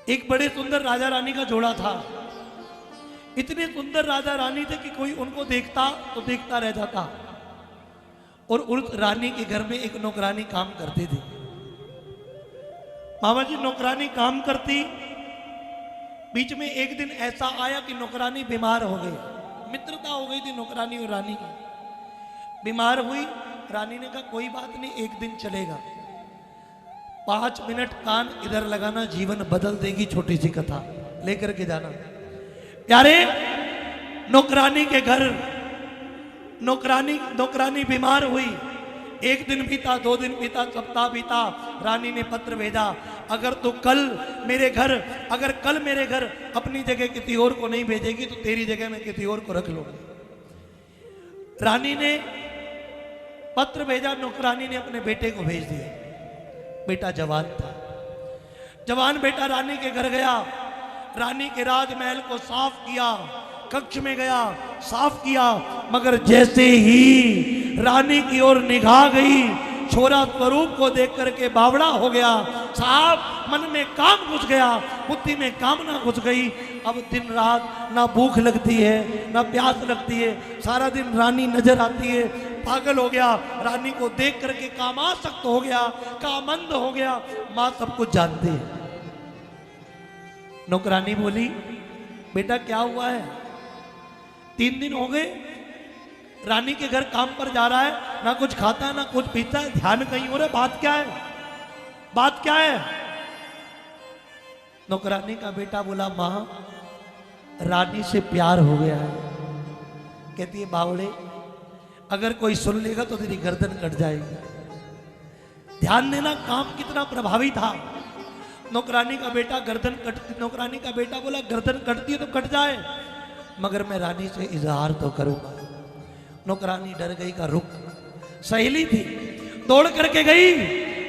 एक बड़े सुंदर राजा रानी का जोड़ा था। इतने सुंदर राजा रानी थे कि कोई उनको देखता तो देखता रह जाता। और उस रानी के घर में एक नौकरानी काम करती थी। मामा जी, नौकरानी काम करती, बीच में एक दिन ऐसा आया कि नौकरानी बीमार हो गई। मित्रता हो गई थी नौकरानी और रानी की। बीमार हुई, रानी ने कहा कोई बात नहीं, एक दिन चलेगा, 5 मिनट कान इधर लगाना, जीवन बदल देगी, छोटी सी कथा लेकर के जाना। प्यारे, नौकरानी के घर नौकरानी बीमार हुई। एक दिन बीता, 2 दिन बीता, सप्ताह बीता। रानी ने पत्र भेजा, अगर कल मेरे घर अपनी जगह किसी और को नहीं भेजेगी तो तेरी जगह में किसी और को रख लूंगी। रानी ने पत्र भेजा, नौकरानी ने अपने बेटे को भेज दिया। बेटा जवान था। जवान बेटा रानी के घर गया, रानी के राजमहल को साफ किया, कक्ष में गया, साफ किया, मगर जैसे ही रानी की ओर निगाह गई, छोरा स्वरूप को देख करके बावड़ा हो गया। साहब, मन में काम घुस गया, बुद्धि में कामना घुस गई। अब दिन रात ना भूख लगती है ना प्यास लगती है, सारा दिन रानी नजर आती है। पागल हो गया, रानी को देख करके कामासक्त हो गया, कामंद हो गया। माँ सब कुछ जानती है। नौकरानी बोली, बेटा क्या हुआ है? 3 दिन हो गए रानी के घर काम पर जा रहा है, ना कुछ खाता है ना कुछ पीता है, ध्यान कहीं हो रहा है, बात क्या है? बात क्या है? नौकरानी का बेटा बोला, मां रानी से प्यार हो गया है। कहती है, बावड़े, अगर कोई सुन लेगा तो तेरी गर्दन कट जाएगी। ध्यान देना, काम कितना प्रभावी था। नौकरानी का बेटा बोला, गर्दन कटती है तो कट जाए, मगर मैं रानी से इजहार तो करूंगा। नौकरानी डर गई का रुक। सहेली थी, दौड़ करके गई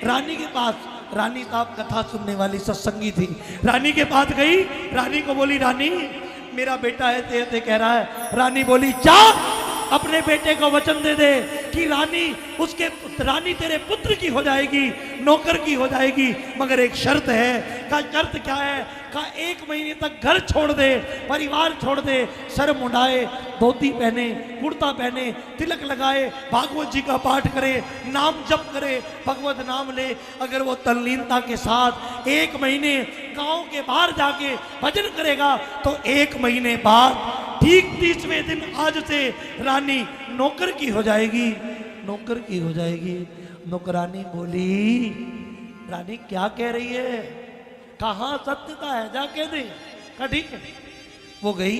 रानी के पास। रानी साहब कथा सुनने वाली सत्संगी थी। रानी के पास गई, रानी को बोली, रानी मेरा बेटा है ते कह रहा है। रानी बोली, जा अपने बेटे को वचन दे दे कि रानी तेरे पुत्र की हो जाएगी, नौकर की हो जाएगी, मगर एक शर्त है। का शर्त क्या है? का 1 महीने तक घर छोड़ दे, परिवार छोड़ दे, सर मुंडाए, धोती पहने, कुर्ता पहने, तिलक लगाए, भागवत जी का पाठ करे, नाम जप करे, भगवत नाम ले। अगर वो तल्लीनता के साथ 1 महीने गांव के बाहर जाके भजन करेगा तो 1 महीने बाद ठीक 30वें दिन आज से रानी नौकर की हो जाएगी, नौकर की हो जाएगी। नौकरानी बोली, रानी क्या कह रही है? कहाँ सत्यता है? जाके दे। कहा ठीक है। वो गई,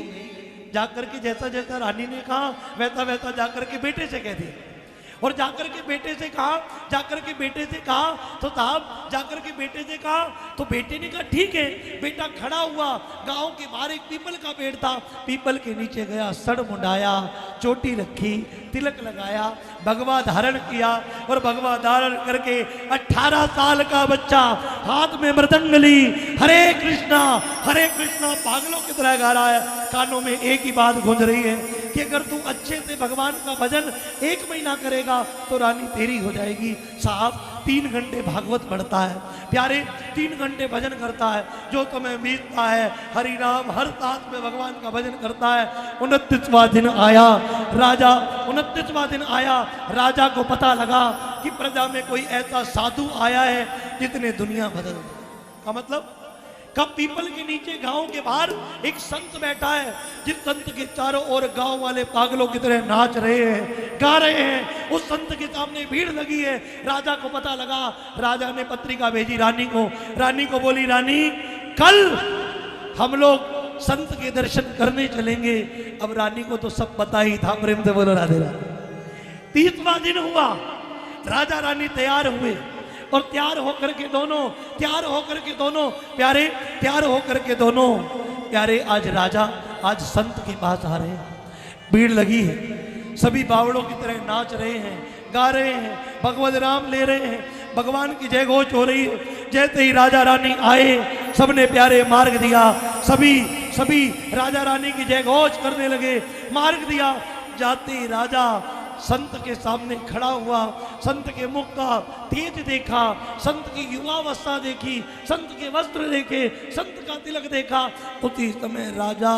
जाकर के जैसा जैसा रानी ने कहा वैसा वैसा जाकर के बेटे से कह दिया। और जाकर के बेटे से कहा तो साहब जाकर के बेटे से कहा तो बेटे ने कहा ठीक है। बेटा खड़ा हुआ, गांव के बाहर एक पीपल का पेड़ था, पीपल के नीचे गया, सड़ मुंडाया, चोटी रखी, तिलक लगाया, भगवा धारण किया। और भगवा धारण करके 18 साल का बच्चा हाथ में मृदंग ली, हरे कृष्णा पागलों की तरह गा रहा है। कानों में एक ही बात गूंज रही है कि अगर तू अच्छे से भगवान का भजन 1 महीना करेगा तो रानी तेरी हो जाएगी। साहब 3 घंटे भागवत पढ़ता है, प्यारे 3 घंटे भजन करता है, जो तुम्हें बीतता है हरि नाम, हर साथ में भगवान का भजन करता है। 29वां दिन आया, राजा को पता लगा कि प्रजा में कोई ऐसा साधु आया है जितने दुनिया बदल दी। का मतलब, कब पीपल के नीचे गांव के बाहर एक संत बैठा है, जिस संत के चारों ओर गांव वाले पागलों की तरह नाच रहे हैं, गा रहे हैं। उस संत के सामने भीड़ लगी है। राजा को पता लगा, राजा ने पत्रिका भेजी रानी को बोली, रानी कल हम लोग संत के दर्शन करने चलेंगे। अब रानी को तो सब पता ही था। प्रेम से बोलो राधे राधे। 30वां दिन हुआ, राजा रानी तैयार हुए और तैयार होकर के दोनों प्यारे आज संत के पास आ रहे हैं। भीड़ लगी है, सभी बावड़ों की तरह नाच रहे हैं, गा रहे हैं, भगवत नाम ले रहे हैं, भगवान की जय घोष हो रही है। जैसे ही राजा रानी आए, सबने प्यारे मार्ग दिया, सभी राजा रानी की जय घोष करने लगे, मार्ग दिया। जाते ही राजा संत के सामने खड़ा हुआ, संत के मुख का तेज देखा, संत की युवावस्था देखी, संत के वस्त्र देखे, संत का तिलक देखा। उसी समय राजा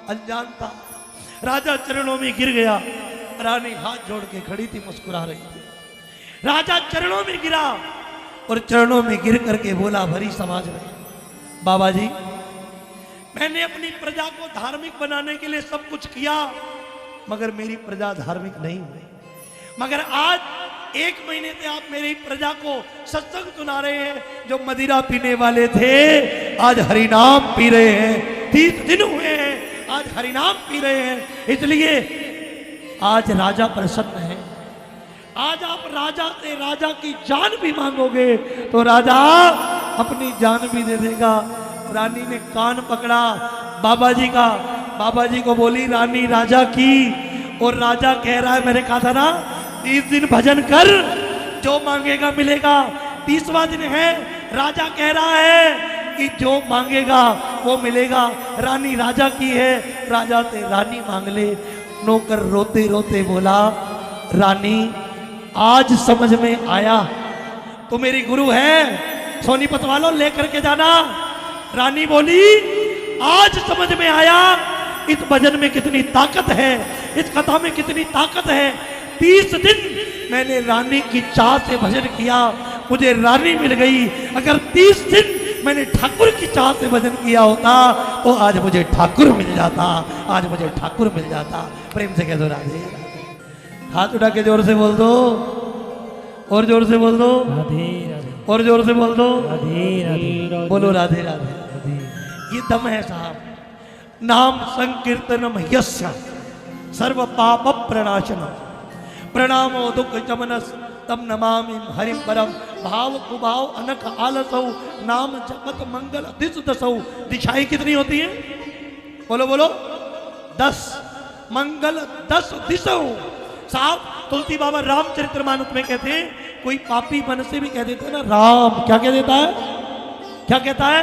अनजान था, राजा चरणों में गिर गया। रानी हाथ जोड़ के खड़ी थी, मुस्कुरा रही थी। राजा चरणों में गिरा और चरणों में गिर करके बोला भरी समाज में, बाबा जी मैंने अपनी प्रजा को धार्मिक बनाने के लिए सब कुछ किया, मगर मेरी प्रजा धार्मिक नहीं हुई। मगर आज 1 महीने से आप मेरी प्रजा को सत्संग सुना रहे हैं। जो मदिरा पीने वाले थे आज हरिनाम पी रहे हैं। 30 दिन हुए हैं, आज हरिनाम पी रहे हैं। इसलिए आज राजा प्रसन्न है। आज आप राजा से राजा की जान भी मांगोगे तो राजा अपनी जान भी दे देगा। रानी ने कान पकड़ा बाबा जी का, बाबा जी को बोली रानी राजा की, और राजा कह रहा है मैंने कहा था ना 30 दिन भजन कर, जो मांगेगा मिलेगा। 30वां दिन है, राजा कह रहा है कि जो मांगेगा वो मिलेगा। रानी राजा की है, राजा से रानी मांग ले। नौकर रोते रोते बोला रानी आज समझ में आया, तो मेरी गुरु है, सोनीपत वालों लेकर के जाना। रानी बोली आज समझ में आया इस भजन में कितनी ताकत है, इस कथा में कितनी ताकत है। 30 दिन मैंने रानी की चाह से भजन किया, मुझे रानी मिल गई। अगर 30 दिन मैंने ठाकुर की चाह से भजन किया होता तो आज मुझे ठाकुर मिल जाता, आज मुझे ठाकुर मिल जाता। प्रेम से कह दो राधे। हाथ उठा के जोर से बोल दो, और जोर से बोल दो राधे राधे, और जोर से बोल दो राधे राधे, बोलो राधे राधे। ये दम है साहब। नाम संकीर्तनम यस्य सर्व पाप प्रणाशनम, प्रणामो दुख चमनस तम नमामि हरिम परम। भाव कुभाव अनक आलसौ, नाम जपत मंगल दिस दसौ। दिशाएं कितनी होती हैं? बोलो बोलो 10, मंगल 10 दिशौ। साहब तुलसी बाबा रामचरितमानस में कहते हैं कोई पापी मन से भी कह देता है ना राम, क्या कह देता है? क्या कहता है?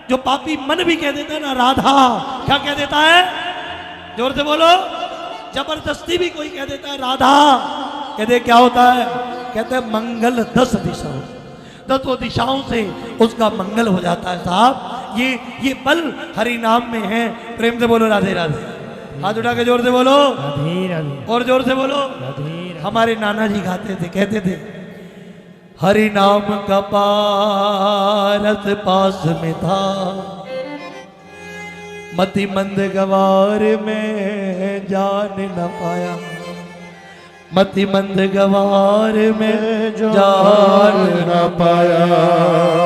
जो पापी मन भी कह देता है ना राधा, क्या कह देता है? जोर से बोलो। जबरदस्ती भी कोई कह देता है राधा, कहते क्या होता है? कहते हैं मंगल 10 दिशाओं, 10 दिशाओं से उसका मंगल हो जाता है। साहब ये बल हरि नाम में है। प्रेम से बोलो राधे राधे। हाथ उठा के जोर से बोलो राधे राधे, और जोर से बोलो राधे राधे। हमारे नाना जी गाते थे, कहते थे हरि नाम का पारस पास में था, मति मंद गवार में जान न पाया, मति मंद गवार में जान न पाया।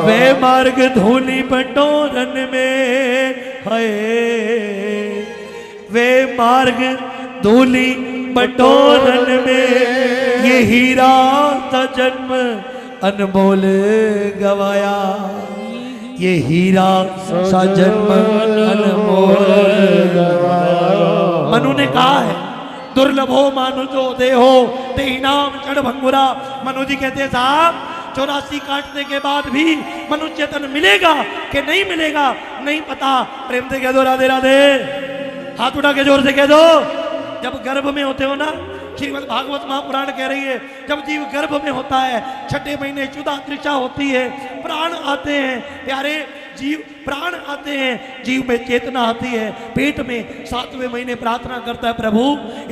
वे मार्ग धूलि बटोरन में है, वे मार्ग धूलि बटोरन में ये हीरा सा जन्म अनमोल गवाया, ये हीरा सा जन्म अनमोल गवाया। मनु ने कहा है दुर्लभो मानुजो देहो ते नाम चढ़ भंगुरा। मनु जी कहते हैं साहब 84 काटने के बाद भी मनुष्य चेतन मिलेगा कि नहीं मिलेगा नहीं पता। प्रेम से कह दो राधे राधे। हाथ उठा के जोर से कह दो। जब गर्भ में होते हो ना, श्रीमद् भागवत महापुराण कह रही है जब जीव गर्भ में होता है 6ठे महीने चुदा त्रिषा होती है, प्राण आते हैं प्यारे, जीव प्राण आते हैं, जीव में चेतना आती है। पेट में 7वें महीने प्रार्थना करता है प्रभु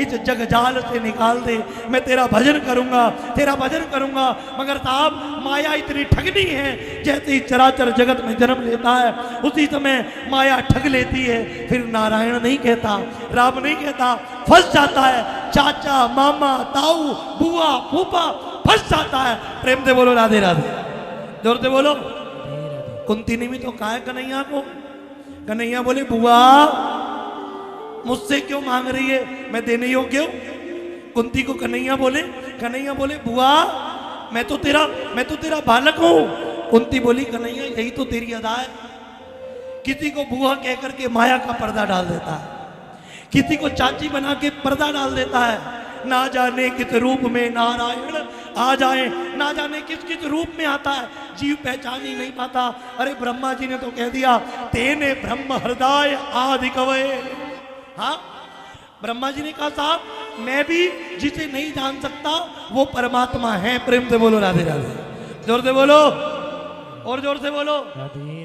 इस जगजाल से निकाल दे, मैं तेरा भजन करूंगा, तेरा भजन करूंगा। मगर साहब माया इतनी ठगनी है, जैसे ही चराचर जगत में जन्म लेता है उसी समय माया ठग लेती है। फिर नारायण नहीं कहता, राम नहीं कहता, फंस जाता है। चाचा मामा ताऊ बुआ फूफा फंस जाता है। प्रेम से बोलो राधे राधे, जोर से बोलो। कुंती ने भी तो कहा है कन्हैया को, कन्हैया बोले बुआ मुझसे क्यों मांग रही है, मैं देने योग्य हूं। कुंती को कन्हैया बोले बुआ मैं तो तेरा बालक हूं। कुंती बोली कन्हैया यही तो तेरी अदा है, किसी को बुआ कह करके माया का पर्दा डाल देता है, किसी को चाची बना के पर्दा डाल देता है। ना जाने किस रूप में नारायण आ जाए, ना जाने किस किस रूप में आता है, जीव पहचान ही नहीं पाता। अरे ब्रह्मा जी ने तो कह दिया तेने ब्रह्म हृदय आदि कवये। हाँ ब्रह्मा जी ने कहा साहब मैं भी जिसे नहीं जान सकता वो परमात्मा है। प्रेम से बोलो राधे राधे, जोर से बोलो और जोर से बोलो। राधे